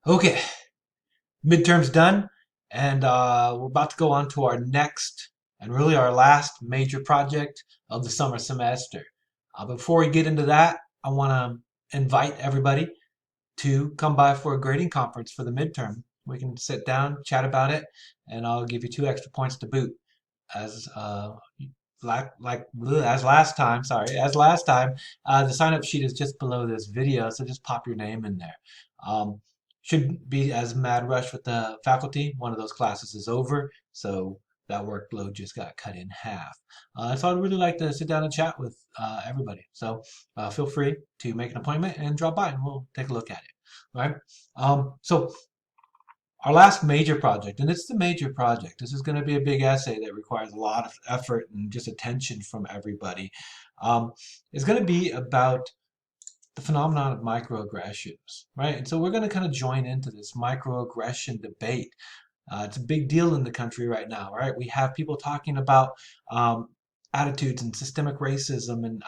Okay, midterm's done, and we're about to go on to our next and really our last major project of the summer semester. Before we get into that, I want to invite everybody to come by for a grading conference for the midterm. We can sit down, chat about it, and I'll give you 2 extra points to boot. As as last time, the sign up sheet is just below this video, so just pop your name in there. Um, Shouldn't be as mad rush with the faculty. One of those classes is over, so that workload just got cut in half. So I'd really like to sit down and chat with everybody. So feel free to make an appointment and drop by, and we'll take a look at it. All right. So our last major project, and it's the major project. This is going to be a big essay that requires a lot of effort and just attention from everybody. Um, is going to be about the phenomenon of microaggressions, right? And so we're going to kind of join into this microaggression debate. It's a big deal in the country right now, right? We have people talking about um, attitudes and systemic racism and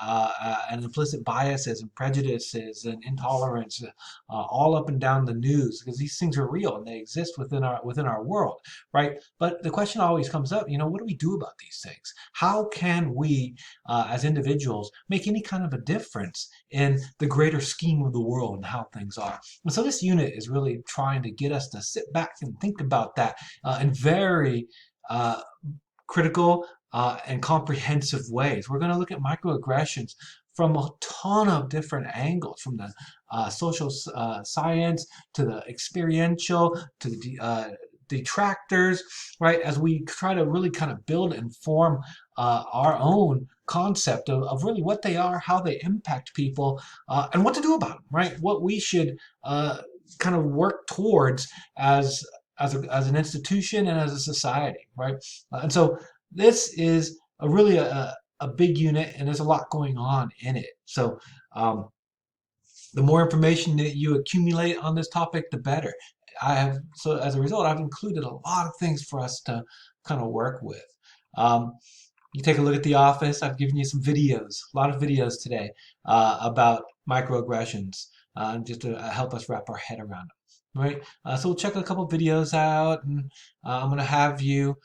implicit biases and prejudices and intolerance all up and down the news because these things are real and they exist within our world, right? But the question always comes up, what do we do about these things? How can we, as individuals, make any kind of a difference in the greater scheme of the world and how things are? And so this unit is really trying to get us to sit back and think about that in very critical and comprehensive ways. We're going to look at microaggressions from a ton of different angles, from the social science to the experiential to the detractors, right? As we try to really kind of build and form our own concept of really what they are, how they impact people, and what to do about them, right? What we should kind of work towards as an institution and as a society, right? And so this is a big unit, and there's a lot going on in it. So um, the more information that you accumulate on this topic, the better. So as a result, I've included a lot of things for us to kind of work with. Um, you take a look at the office. I've given you some videos, a lot of videos today about microaggressions, just to help us wrap our head around them. Right? So we'll check a couple videos out, and I'm going to have you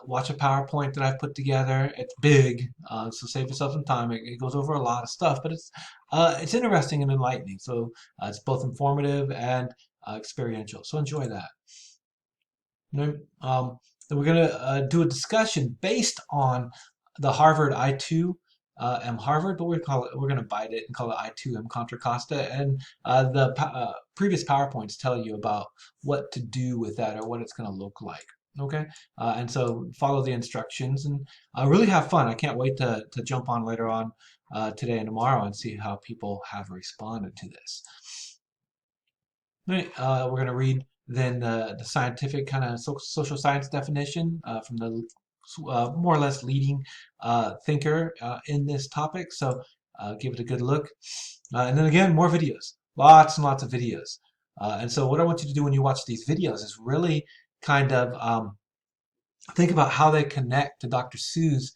watch a PowerPoint that I've put together. It's big, so save yourself some time. It goes over a lot of stuff, but it's interesting and enlightening. So it's both informative and experiential. So enjoy that. Right? Then we're going to do a discussion based on the Harvard I2M Harvard, but we're going to bite it and call it I2M Contra Costa. And the previous PowerPoints tell you about what to do with that or what it's going to look like. Okay, and so follow the instructions and really have fun. I can't wait to jump on later on today and tomorrow and see how people have responded to this. Right, we're going to read then the scientific kind of social science definition from the more or less leading thinker in this topic. So give it a good look. And then again, more videos, lots and lots of videos. And so what I want you to do when you watch these videos is really kind of think about how they connect to Dr. Seuss'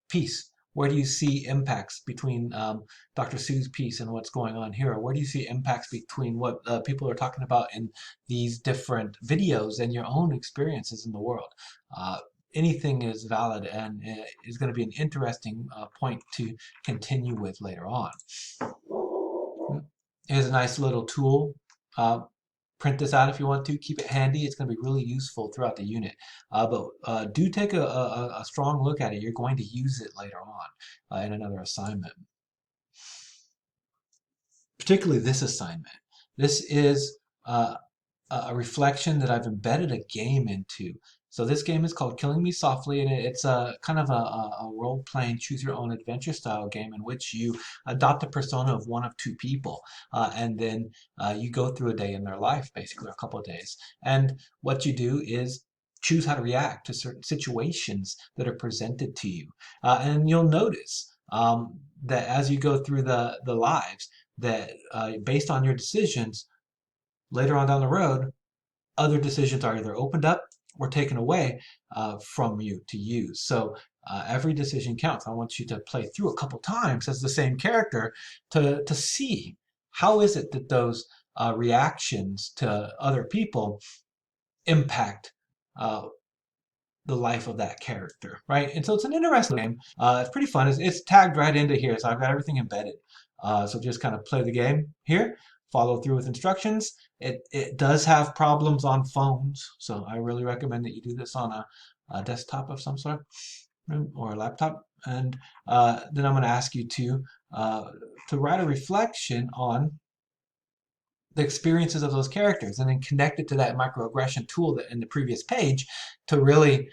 piece. Where do you see impacts between Dr. Seuss' piece and what's going on here? Or where do you see impacts between what people are talking about in these different videos and your own experiences in the world? Anything is valid and is going to be an interesting point to continue with later on. Here's a nice little tool. Print this out if you want to. Keep it handy. It's going to be really useful throughout the unit. But do take a strong look at it. You're going to use it later on in another assignment. Particularly this assignment. This is a reflection that I've embedded a game into. So this game is called Killing Me Softly, and it's a kind of a role-playing, choose-your-own-adventure style game in which you adopt a persona of one of two people, and then you go through a day in their life, basically, or a couple of days. And what you do is choose how to react to certain situations that are presented to you. And you'll notice that as you go through the lives, that based on your decisions, later on down the road, other decisions are either opened up or taken away from you to use. So every decision counts. I want you to play through a couple times as the same character to see how is it that those reactions to other people impact the life of that character, right? And so it's an interesting game. It's pretty fun. It's tagged right into here, so I've got everything embedded. So just kind of play the game here, follow through with instructions. It does have problems on phones, so I really recommend that you do this on a desktop of some sort or a laptop. And then I'm going to ask you to write a reflection on the experiences of those characters and then connect it to that microaggression tool that in the previous page to really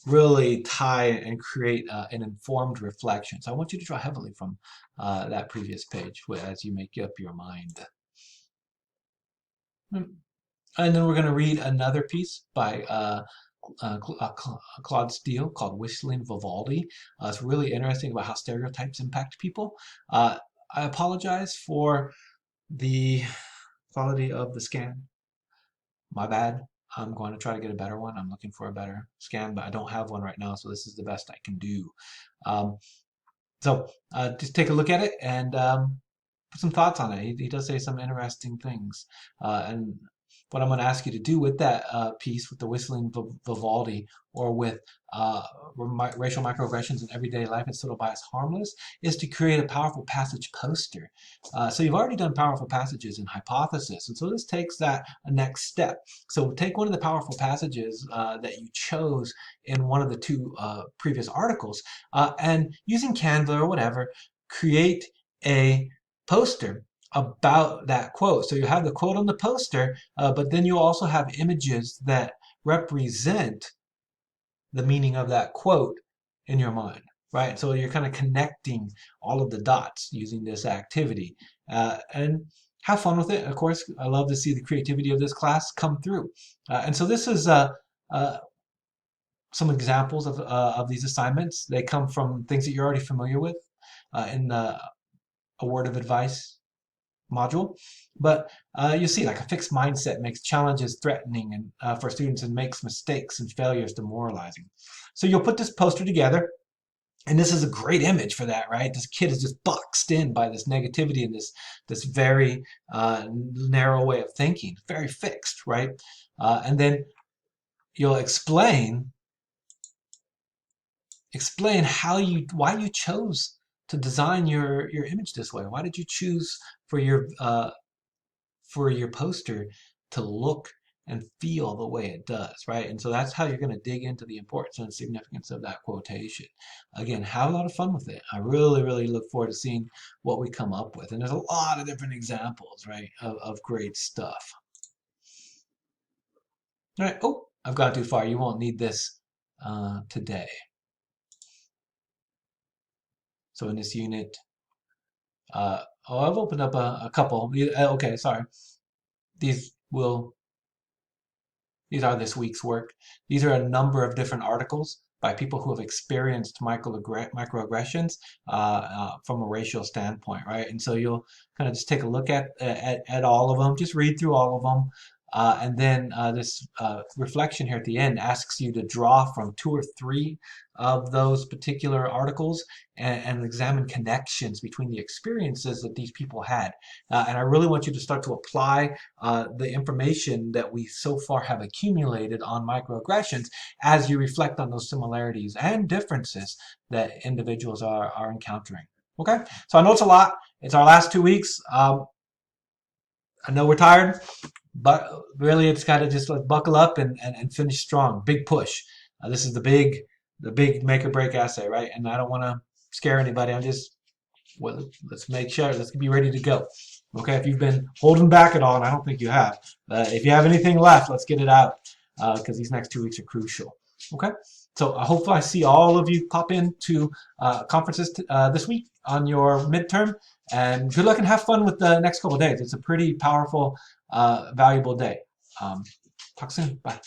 really tie and create an informed reflection. So I want you to draw heavily from that previous page as you make up your mind. And then we're going to read another piece by Claude Steele called Whistling Vivaldi. It's really interesting about how stereotypes impact people. I apologize for the quality of the scan. My bad. I'm going to try to get a better one. I'm looking for a better scan, but I don't have one right now, so this is the best I can do. So just take a look at it and put some thoughts on it. He does say some interesting things. And what I'm going to ask you to do with that piece, with the Whistling Vivaldi, or with racial microaggressions in everyday life and social bias harmless, is to create a powerful passage poster. So you've already done powerful passages in Hypothesis, and so this takes that a next step. So take one of the powerful passages that you chose in one of the two previous articles, and using Canva or whatever, create a poster about that quote. So you have the quote on the poster, but then you also have images that represent the meaning of that quote in your mind, right? So you're kind of connecting all of the dots using this activity. And have fun with it. Of course, I love to see the creativity of this class come through. And so this is some examples of these assignments. They come from things that you're already familiar with in the A Word of Advice module, but you see, like, a fixed mindset makes challenges threatening and for students, and makes mistakes and failures demoralizing. So you'll put this poster together, and this is a great image for that, right? This kid is just boxed in by this negativity and this very narrow way of thinking, very fixed, right? And then you'll explain why you chose to design your image this way. Why did you choose for your poster to look and feel the way it does, right? And so that's how you're going to dig into the importance and significance of that quotation. Again, have a lot of fun with it. I really, really look forward to seeing what we come up with. And there's a lot of different examples, right, of great stuff. All right. Oh, I've gone too far. You won't need this today. So in this unit, I've opened up a couple. Okay, sorry. These are this week's work. These are a number of different articles by people who have experienced microaggressions from a racial standpoint, right? And so you'll kind of just take a look at all of them, just read through all of them, and then this reflection here at the end asks you to draw from 2 or 3 of those particular articles and examine connections between the experiences that these people had. And I really want you to start to apply the information that we so far have accumulated on microaggressions as you reflect on those similarities and differences that individuals are encountering. Okay, so I know it's a lot. It's our last 2 weeks. I know we're tired, but really it's got to just like buckle up and finish strong. Big push. This is the big make or break essay, right? And I don't want to scare anybody. I'm just, well, let's make sure, let's be ready to go. Okay, if you've been holding back at all, and I don't think you have, if you have anything left, let's get it out because these next 2 weeks are crucial. Okay, so I hope I see all of you pop into conferences this week on your midterm, and good luck and have fun with the next couple of days. It's a pretty powerful, valuable day. Talk soon. Bye.